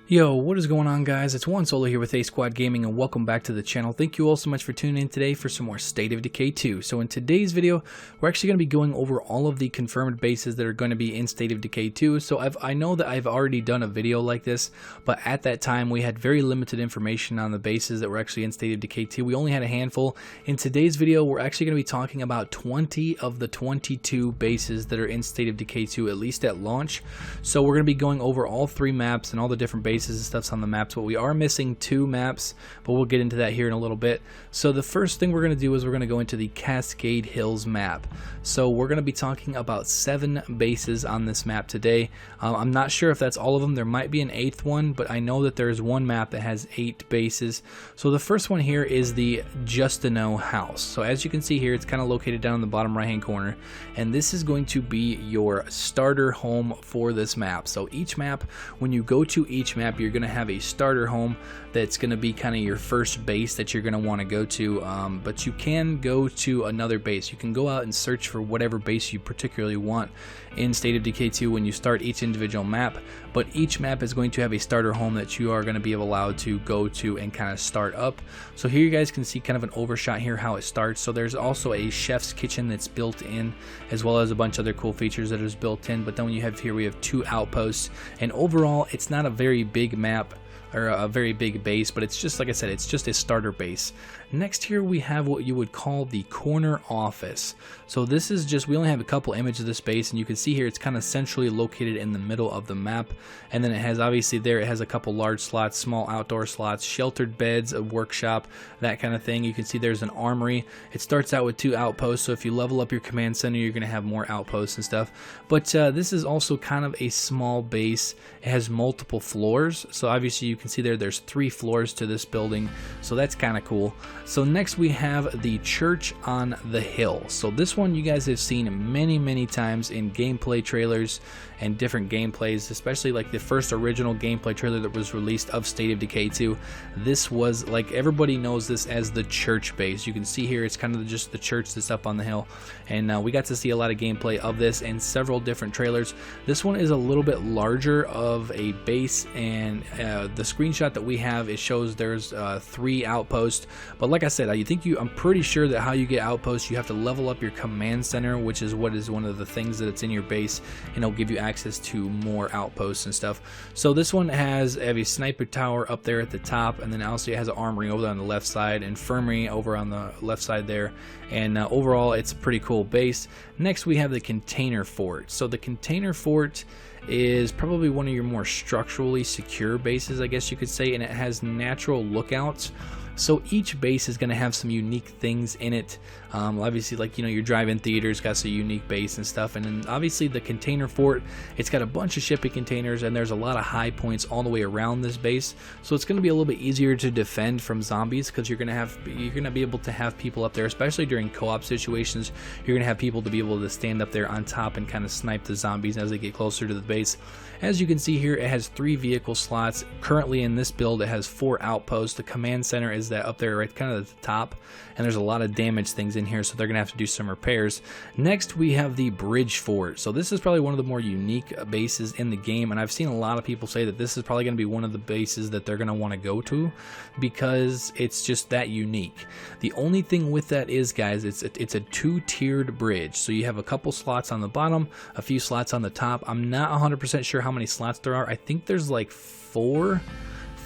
Yo, what is going on, guys? It's One Solo here with A Squad Gaming, and welcome back to the channel. Thank you all so much for tuning in today for some more State of Decay 2. So in today's video, we're actually going to be going over all of the confirmed bases that are going to be in State of Decay 2. So I know that I've already done a video like this, but at that time we had very limited information on the bases that were actually in State of Decay 2. We only had a handful. In today's video, we're actually going to be talking about 20 of the 22 bases that are in State of Decay 2, at least at launch. So we're going to be going over all three maps and all the different bases and stuff's on the maps, but we are missing two maps, but we'll get into that here in a little bit. So the first thing we're going to do is we're going to go into the Cascade Hills map. So we're going to be talking about 7 bases on this map today. I'm not sure if that's all of them. There might be an 8th one, but I know that there's one map that has 8 bases. So the first one here is the Justino house. So as you can see here, it's kind of located down in the bottom right hand corner, and this is going to be your starter home for this map. So each map, when you go to each map, you're going to have a starter home that's going to be kind of your first base that you're going to want to go to, but you can go to another base. You can go out and search for whatever base you particularly want in State of Decay 2 when you start each individual map, but each map is going to have a starter home that you are going to be allowed to go to and kind of start up. So here you guys can see kind of an overshot here how it starts. So there's also a chef's kitchen that's built in, as well as a bunch of other cool features that is built in. But then when you have here, we have 2 outposts, and overall it's not a very big map or a very big base, but it's just, like I said, it's just a starter base. Next here we have what you would call the corner office. So this is just, we only have a couple images of this base, and you can see here it's kind of centrally located in the middle of the map, and then it has, obviously there it has a couple large slots, small outdoor slots, sheltered beds, a workshop, that kind of thing. You can see there's an armory. It starts out with 2 outposts, so if you level up your command center, you're going to have more outposts and stuff. But this is also kind of a small base. It has multiple floors, so obviously you can see there's 3 floors to this building, so that's kind of cool. So next we have the Church on the Hill. So this one you guys have seen many times in gameplay trailers and different gameplays, especially like the first original gameplay trailer that was released of State of Decay 2. This was, like, everybody knows this as the church base. You can see here it's kind of just the church that's up on the hill, and we got to see a lot of gameplay of this in several different trailers. This one is a little bit larger of a base, and the screenshot that we have, it shows there's 3 outposts, but like I said, I'm pretty sure that how you get outposts, you have to level up your command center, which is what is one of the things that it's in your base, and it'll give you access to more outposts and stuff. So this one has a sniper tower up there at the top, and then also it has an armory over there on the left side, infirmary over on the left side there, and overall it's a pretty cool base. Next we have the container fort. So the container fort is probably one of your more structurally secure bases, I guess you could say, and it has natural lookouts. So each base is going to have some unique things in it. Obviously, like, your drive-in theater's got some unique base and stuff, and then obviously the container fort, it's got a bunch of shipping containers, and there's a lot of high points all the way around this base. So it's going to be a little bit easier to defend from zombies, because you're going to be able to have people up there, especially during co-op situations. You're going to have people to be able to stand up there on top and kind of snipe the zombies as they get closer to the base. As you can see here, it has 3 vehicle slots. Currently in this build, it has 4 outposts. The command center is that up there right kind of at the top, and there's a lot of damaged things in here, so they're gonna have to do some repairs. Next we have the bridge fort. So this is probably one of the more unique bases in the game, and I've seen a lot of people say that this is probably gonna be one of the bases that they're gonna want to go to because it's just that unique. The only thing with that is, guys, it's a 2-tiered bridge. So you have a couple slots on the bottom, a few slots on the top. I'm not 100% sure how many slots there are. I think there's like 4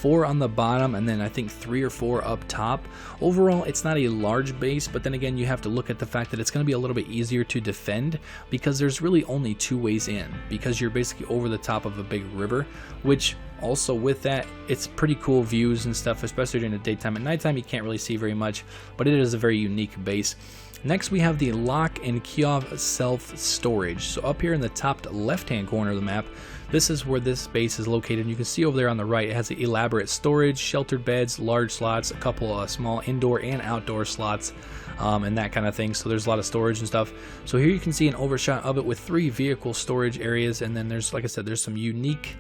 on the bottom, and then I think 3 or 4 up top. Overall, it's not a large base, but then again, you have to look at the fact that it's going to be a little bit easier to defend because there's really only 2 ways in, because you're basically over the top of a big river, which also with that, it's pretty cool views and stuff, especially during the daytime. At nighttime, you can't really see very much, but it is a very unique base. Next we have the Lock and Kiev self-storage. So up here in the top left-hand corner of the map, this is where this base is located. And you can see over there on the right, it has elaborate storage, sheltered beds, large slots, a couple of small indoor and outdoor slots, and that kind of thing. So there's a lot of storage and stuff. So here you can see an overshot of it with 3 vehicle storage areas, and then there's, like I said, there's some unique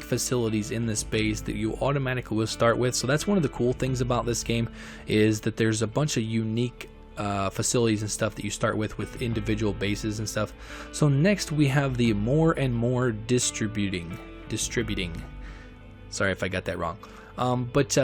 facilities in this base that you automatically will start with. So that's one of the cool things about this game, is that there's a bunch of unique facilities and stuff that you start with individual bases and stuff. So next we have the more and more distributing. distributing. Sorry if I got that wrong. But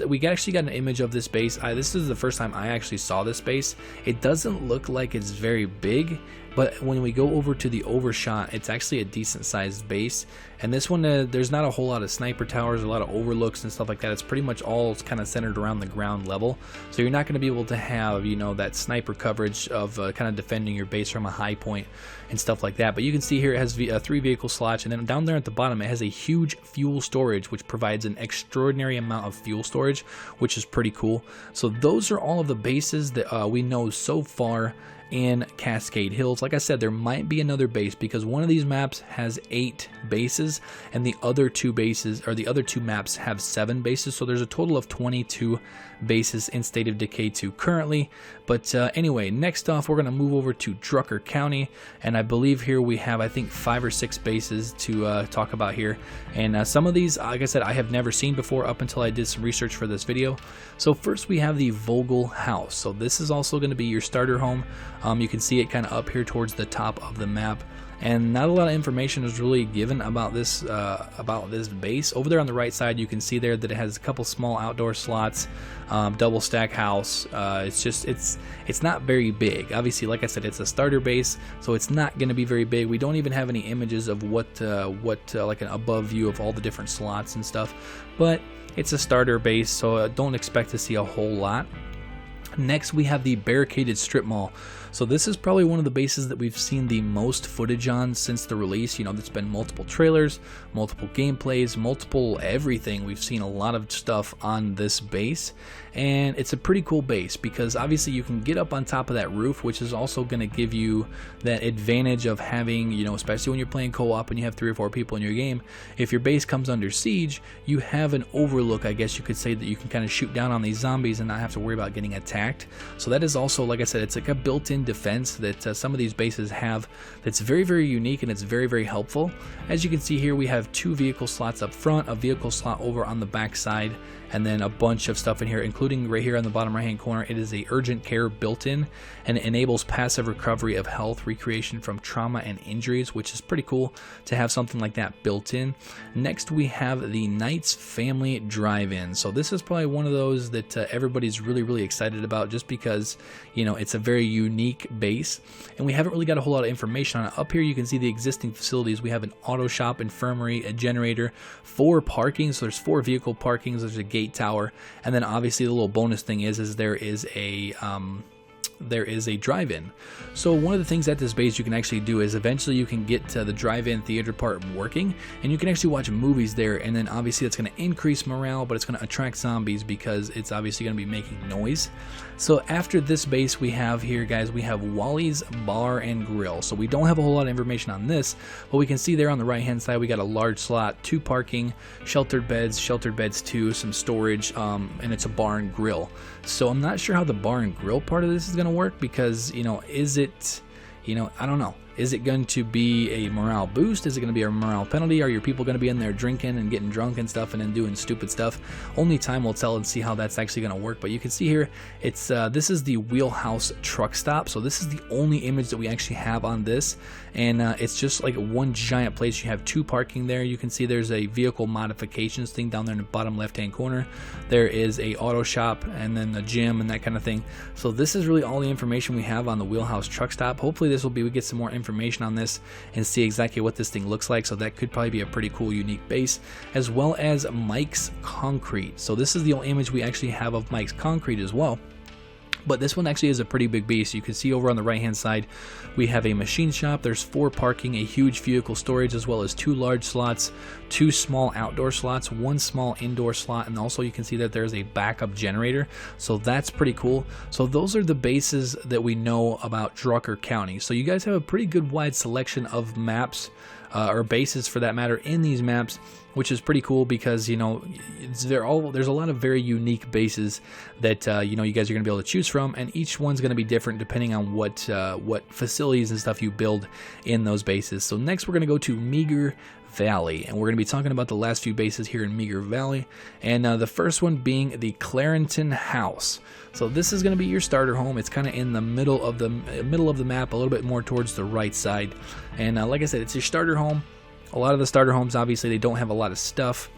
we actually got an image of this base. This is the first time I actually saw this base. It doesn't look like it's very big, but when we go over to the overshot, it's actually a decent sized base. And this one, there's not a whole lot of sniper towers, a lot of overlooks and stuff like that. It's pretty much all kind of centered around the ground level. So you're not going to be able to have, you know, that sniper coverage of kind of defending your base from a high point and stuff like that. But you can see here it has 3 vehicle slots, and then down there at the bottom it has a huge fuel storage, which provides an extraordinary amount of fuel storage, which is pretty cool. So those are all of the bases that we know so far in Cascade Hills. Like I said, there might be another base because one of these maps has 8 bases and the other 2 bases, or the other 2 maps, have 7 bases. So there's a total of 22 bases in State of Decay 2 currently. But anyway, next off we're going to move over to Drucker County, and I believe here we have, I think, 5 or 6 bases to talk about here. And some of these, like I said, I have never seen before up until I did some research for this video. So first we have the Vogel House. So this is also going to be your starter home. You can see it kind of up here towards the top of the map, and not a lot of information is really given about this base. Over there on the right side, you can see there that it has a couple small outdoor slots, double stack house. It's not very big. Obviously, like I said, it's a starter base, so it's not going to be very big. We don't even have any images of what like an above view of all the different slots and stuff, but it's a starter base, so don't expect to see a whole lot. Next, we have the Barricaded Strip Mall. So this is probably one of the bases that we've seen the most footage on since the release. You know, there's been multiple trailers, multiple gameplays, multiple everything. We've seen a lot of stuff on this base, and it's a pretty cool base because obviously you can get up on top of that roof, which is also going to give you that advantage of having, you know, especially when you're playing co-op and you have 3 or 4 people in your game, if your base comes under siege, you have an overlook, I guess you could say, that you can kind of shoot down on these zombies and not have to worry about getting attacked. So that is also, like I said, it's like a built-in defense that some of these bases have that's very, very unique, and it's very, very helpful. As you can see here, we have 2 vehicle slots up front, a vehicle slot over on the back side, and then a bunch of stuff in here, including right here on the bottom right hand corner. It is a urgent care built in, and it enables passive recovery of health recreation from trauma and injuries, which is pretty cool to have something like that built in. Next, we have the Knights Family Drive-In. So this is probably one of those that everybody's really, really excited about, just because, you know, it's a very unique base, and we haven't really got a whole lot of information on it. Up here you can see the existing facilities. We have an auto shop, infirmary, a generator, 4 parking, so there's 4 vehicle parkings, there's a gate tower, and then obviously the little bonus thing is there is a drive-in. So one of the things at this base you can actually do is eventually you can get to the drive-in theater part working, and you can actually watch movies there, and then obviously that's going to increase morale, but it's going to attract zombies because it's obviously going to be making noise. So after this base we have here, guys, we have Wally's Bar and Grill. So we don't have a whole lot of information on this, but we can see there on the right hand side we got a large slot, 2 parking, sheltered beds 2, some storage, and it's a bar and grill. So I'm not sure how the bar and grill part of this is going to work, because, you know, is it, you know, I don't know. Is it going to be a morale boost? Is it going to be a morale penalty? Are your people going to be in there drinking and getting drunk and stuff and then doing stupid stuff? Only time will tell and see how that's actually going to work. But you can see here, it's this is the Wheelhouse Truck Stop. So this is the only image that we actually have on this, and it's just like one giant place. You have 2 parking there. You can see there's a vehicle modifications thing down there in the bottom left-hand corner. There is a auto shop and then a gym and that kind of thing. So this is really all the information we have on the Wheelhouse Truck Stop. Hopefully this will be, we get some more information on this and see exactly what this thing looks like. So that could probably be a pretty cool, unique base, as well as Mike's Concrete. So this is the only image we actually have of Mike's Concrete as well. But this one actually is a pretty big beast. You can see over on the right hand side we have a machine shop, there's 4 parking, a huge vehicle storage, as well as 2 large slots, 2 small outdoor slots, 1 small indoor slot, and also you can see that there's a backup generator. So that's pretty cool. So those are the bases that we know about Drucker County. So you guys have a pretty good wide selection of maps, or bases for that matter, in these maps, which is pretty cool because, you know, there's a lot of very unique bases that you know, you guys are going to be able to choose from, and each one's going to be different depending on what facilities and stuff you build in those bases. So next we're going to go to Meager Valley, and we're going to be talking about the last few bases here in Meager Valley, and the first one being the Clarenton House. So this is going to be your starter home. It's kind of in the middle of the map, a little bit more towards the right side, and like I said, it's your starter home. A lot of the starter homes, obviously, they don't have a lot of stuff.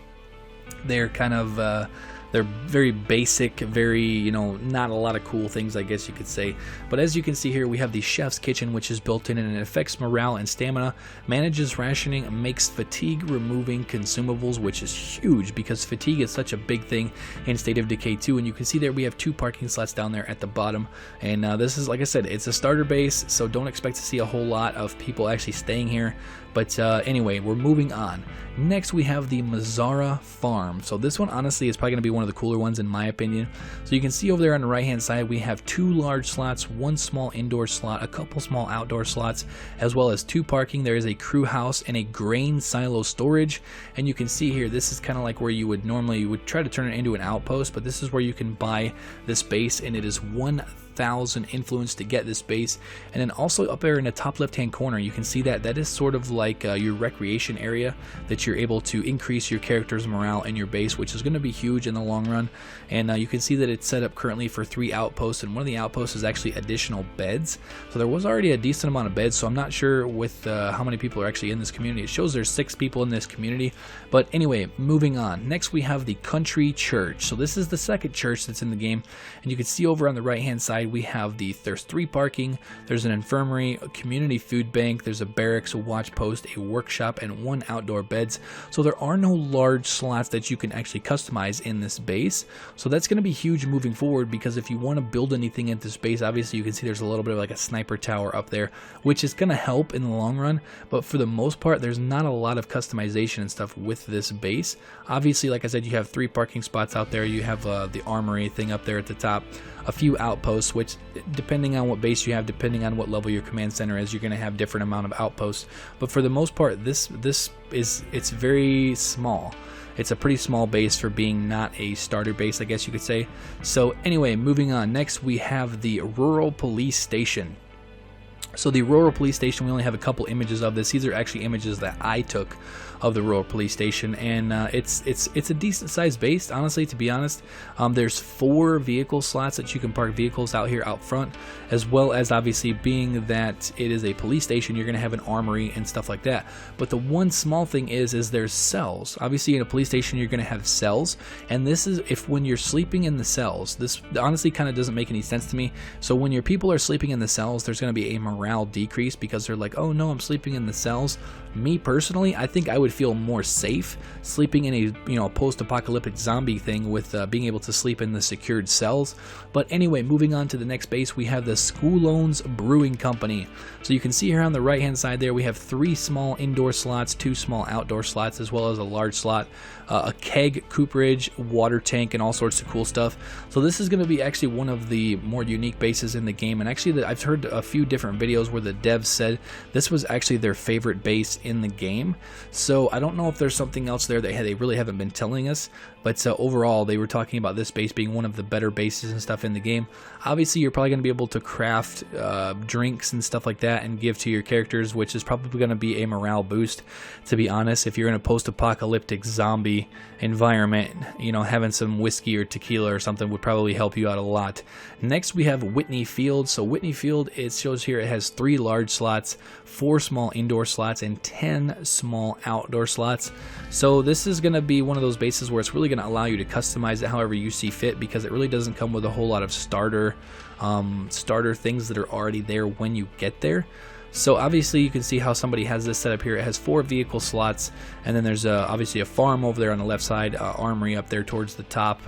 They're kind of they're very basic, very, you know, not a lot of cool things, I guess you could say. But as you can see here, we have the chef's kitchen, which is built in, and it affects morale and stamina, manages rationing, makes fatigue removing consumables, which is huge because fatigue is such a big thing in State of Decay 2. And you can see there we have 2 parking slots down there at the bottom. And this is, like I said, it's a starter base, so don't expect to see a whole lot of people actually staying here. But anyway, we're moving on. Next, we have the Mazzara Farm. So this one, honestly, is probably going to be one of the cooler ones in my opinion. So you can see over there on the right-hand side, we have 2 large slots, 1 small indoor slot, a couple small outdoor slots, as well as 2 parking. There is a crew house and a grain silo storage. And you can see here, this is kind of like where you would normally try to turn it into an outpost, but this is where you can buy this base, and it is 1,000 influence to get this base. And then also up there in the top left hand corner, you can see that is sort of like your recreation area that you're able to increase your character's morale in your base, which is going to be huge in the long run. And you can see that it's set up currently for 3 outposts, and one of the outposts is actually additional beds. So there was already a decent amount of beds, so I'm not sure with how many people are actually in this community. It shows there's 6 people in this community. But anyway, moving on. Next we have the Country Church. So this is the second church that's in the game, and you can see over on the right hand side we have there's 3 parking, there's an infirmary, a community food bank, there's a barracks, a watch post, a workshop, and 1 outdoor beds. So there are no large slots that you can actually customize in this base. So that's going to be huge moving forward, because if you want to build anything at this base, obviously you can see there's a little bit of like a sniper tower up there, which is going to help in the long run. But for the most part, there's not a lot of customization and stuff with this base. Obviously, like I said, you have 3 parking spots out there, you have the armory thing up there at the top, a few outposts, which depending on what base you have, depending on what level your command center is, you're going to have different amount of outposts. But for the most part, it's very small. It's a pretty small base for being not a starter base, I guess you could say. So anyway, moving on. Next we have the Rural Police Station. So the Rural Police Station, we only have a couple images of this. These are actually images that I took of the Rural Police Station, and it's a decent sized base, honestly, to be honest. There's 4 vehicle slots that you can park vehicles out here out front, as well as obviously being that it is a police station, you're going to have an armory and stuff like that. But the one small thing is there's cells. Obviously in a police station you're going to have cells, and this is when you're sleeping in the cells, this honestly kind of doesn't make any sense to me. So when your people are sleeping in the cells, there's going to be a morale decrease because they're like, oh no, I'm sleeping in the cells. Me personally, I think I would feel more safe sleeping in a post-apocalyptic zombie thing with being able to sleep in the secured cells. But anyway, moving on to the next base, we have the Schoolones Brewing Company. So you can see here on the right hand side there, we have 3 small indoor slots, 2 small outdoor slots, as well as a large slot, a keg, cooperage, water tank, and all sorts of cool stuff. So this is going to be actually one of the more unique bases in the game, and actually I've heard a few different videos where the devs said this was actually their favorite base in the game. So I don't know if there's something else there that they really haven't been telling us, but overall they were talking about this base being one of the better bases and stuff in the game. Obviously you're probably going to be able to craft drinks and stuff like that and give to your characters, which is probably going to be a morale boost, to be honest. If you're in a post-apocalyptic zombie environment, having some whiskey or tequila or something would probably help you out a lot. Next we have Whitney Field. So Whitney Field, it shows here it has 3 large slots, 4 small indoor slots, and 10 small outdoor slots. So this is going to be one of those bases where it's really going to allow you to customize it however you see fit, because it really doesn't come with a whole lot of starter things that are already there when you get there. So obviously you can see how somebody has this set up here. It has 4 vehicle slots, and then there's obviously a farm over there on the left side, armory up there towards the top.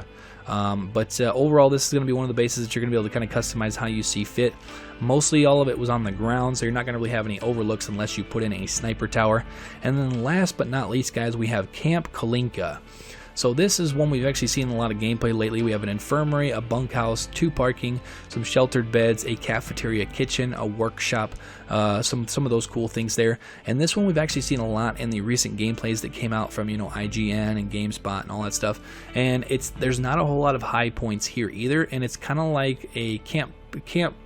But overall, this is going to be one of the bases that you're going to be able to kind of customize how you see fit. Mostly all of it was on the ground, so you're not going to really have any overlooks unless you put in a sniper tower. And then last but not least, guys, we have Camp Kalinka. So this is one we've actually seen a lot of gameplay lately. We have an infirmary, a bunkhouse, 2 parking, some sheltered beds, a cafeteria kitchen, a workshop, some of those cool things there. And this one we've actually seen a lot in the recent gameplays that came out from IGN and GameSpot and all that stuff. And there's not a whole lot of high points here either, and it's kind of like a camp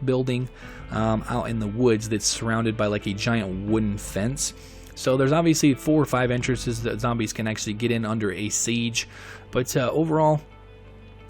building out in the woods that's surrounded by like a giant wooden fence. So there's obviously 4 or 5 entrances that zombies can actually get in under a siege, but overall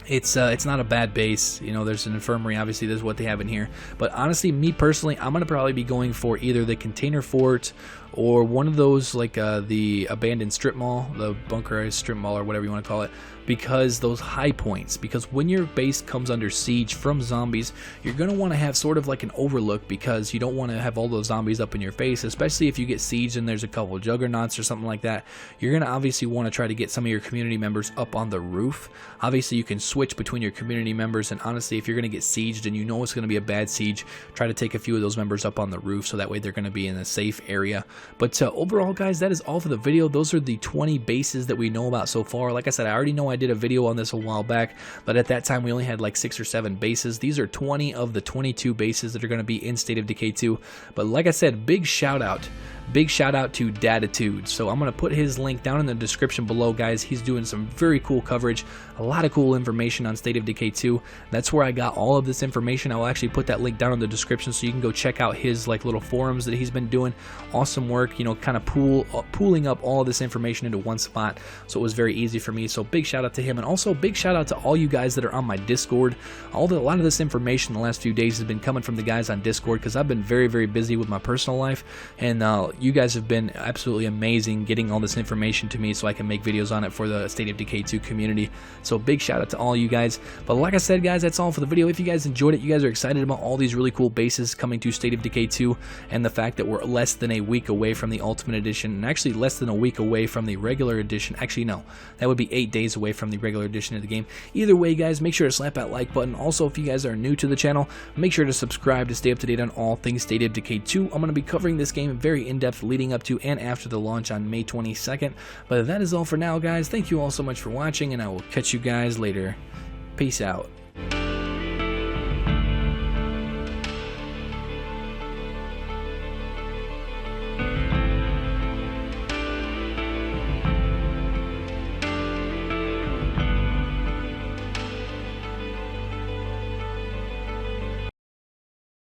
it's not a bad base. There's an infirmary, obviously this is what they have in here. But honestly, me personally, I'm going to probably be going for either the container fort or one of those like the abandoned strip mall, the bunkerized strip mall, or whatever you want to call it, because those high points, because when your base comes under siege from zombies, you're going to want to have sort of like an overlook, because you don't want to have all those zombies up in your face, especially if you get sieged and there's a couple of juggernauts or something like that. You're going to obviously want to try to get some of your community members up on the roof. Obviously you can switch between your community members, and honestly, if you're going to get sieged and you know it's going to be a bad siege, try to take a few of those members up on the roof, so that way they're going to be in a safe area. But overall, guys, that is all for the video. Those are the 20 bases that we know about so far. Like I said, I already know I did a video on this a while back, but at that time we only had like 6 or 7 bases. These are 20 of the 22 bases that are going to be in State of Decay 2. But like I said, big shout out to Datitude. So I'm going to put his link down in the description below, guys. He's doing some very cool coverage, a lot of cool information on State of Decay 2. That's where I got all of this information. I will actually put that link down in the description, so you can go check out his like little forums that he's been doing. Awesome work, you know, kind of pooling up all of this information into one spot, so it was very easy for me. So big shout out to him, and also big shout out to all you guys that are on my Discord. A lot of this information the last few days has been coming from the guys on Discord, because I've been very busy with my personal life, and you guys have been absolutely amazing getting all this information to me so I can make videos on it for the State of Decay 2 community. So big shout out to all you guys. But like I said, guys, that's all for the video. If you guys enjoyed it, you guys are excited about all these really cool bases coming to State of Decay 2, and the fact that we're less than a week away from the Ultimate Edition, and actually less than a week away from the regular edition. Actually, no, that would be 8 days away from the regular edition of the game. Either way, guys, make sure to slap that like button. Also, if you guys are new to the channel, make sure to subscribe to stay up to date on all things State of Decay 2. I'm going to be covering this game very in-depth leading up to and after the launch on May 22nd. But that is all for now, guys. Thank you all so much for watching, and I will catch you guys later. Peace out.